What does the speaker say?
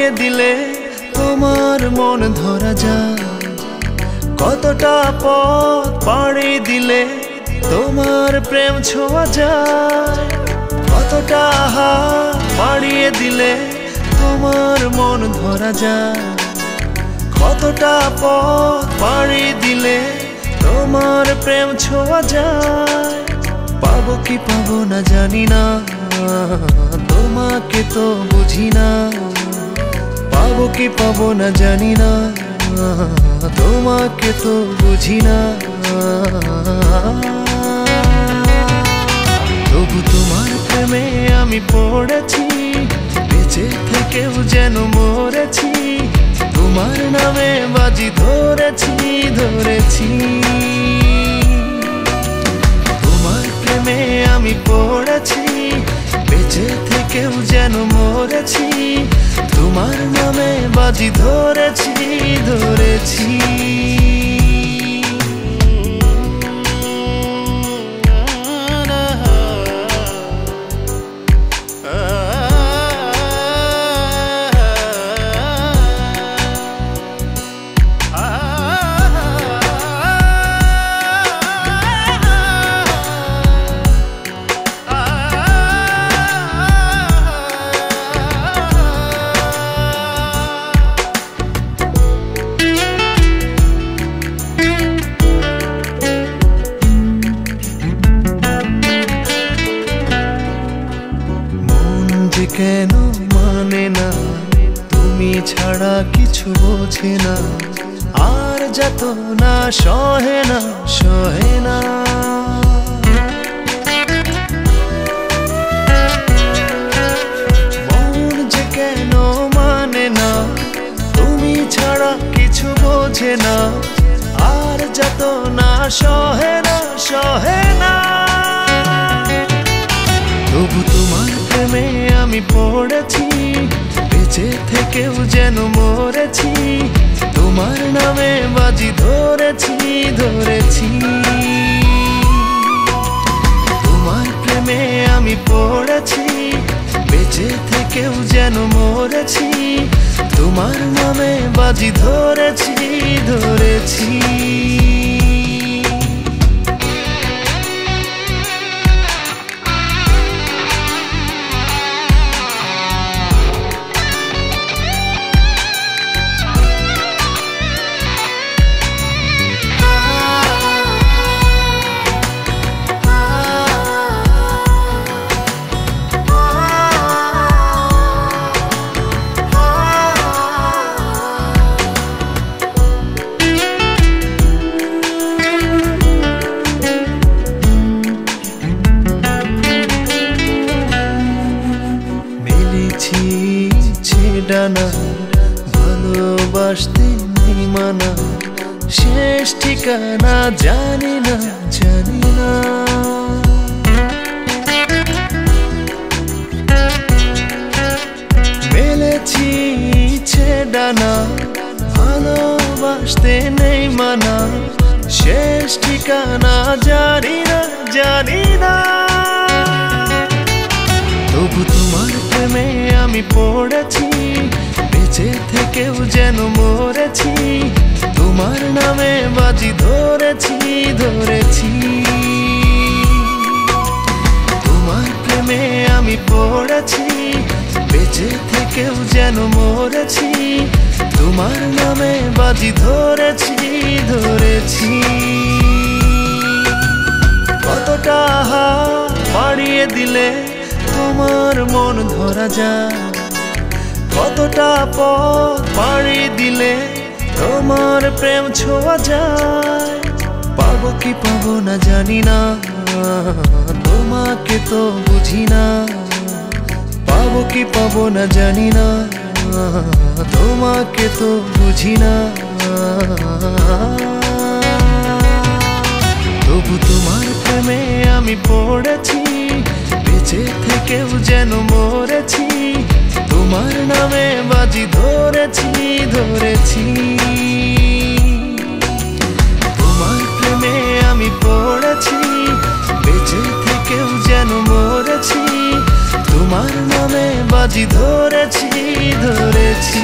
বাড়িয়ে দিলে তোমার মন ধরা যায়। কতটা পথ পাড়ি দিলে তোমার প্রেম ছোঁয়া যায়। কতটা হাত বাড়িয়ে দিলে তোমার মন ধরা যায়। কতটা পথ পাড়ি দিলে তোমার প্রেম ছোঁয়া যায়। পাবো কি পাবো না জানি না, তোমাকে তো বুঝি না। পাবো কি পাবো না জানি না, তোমাকে তো বুঝি না। তবু তোমার প্রেমে আমি পড়েছি, বেঁচে থেকেও যেন মরেছি। তোমার নামে বাজি ধরেছি ধরেছি। তোমার প্রেমে আমি পড়েছি, বেঁচে থেকেও যেন মরেছি। তোমার নামে বাজি ধরেছি ধরেছি। কেন মানে না, তুমি ছাড়া কিছু বোঝে না। আর যত না সহে না সহে না। মন যে কেন মানে না, তুমি ছাড়া কিছু বোঝে না। আর যত না সহে না সহে না। তবু তোমার প্রেমে আমি পড়েছি, বেঁচে থেকেও যেন মরেছি। তোমার নামে বাজি ধরেছি ধরেছি। তোমার প্রেমে আমি পড়েছি, বেঁচে থেকেও যেন মরেছি। তোমার নামে বাজি ধরেছি ধরেছি। ডানা ভালোবাসতে নেই মানা, শেষ ঠিকানা জানি না জানি না। মেলেছি ইচ্ছে ডানা ভালোবাসতে নেই মানা, শেষ ঠিকানা জানি না জানি না। তবু তোমার প্রেমে আমি পড়েছি, বেঁচে থেকেও যেন মরেছি। তোমার নামে বাজি ধরেছি ধরেছি। তোমার প্রেমে আমি পড়েছি, বেঁচে থেকেও যেন মরেছি। তোমার নামে বাজি ধরেছি ধরেছি। কতটা হাত বাড়িয়ে দিলে তোমার মন ধরা যায়। কতটা পথ পাড়ি দিলে তোমার প্রেম ছোঁয়া যায়। পাবো কি পাবো না জানি না, তোমাকে তো বুঝি না। পাবো কি পাবো না জানি না, তোমাকে তো বুঝি না। তবু তোমার প্রেমে আমি পড়েছি, বেঁচে থেকেও যেন মরেছি। তোমার নামে বাজি ধরেছি ধরেছি। তোমার প্রেমে আমি পড়েছি, বেঁচে থেকেও যেন মরেছি। তোমার নামে বাজি ধরেছি ধরেছি।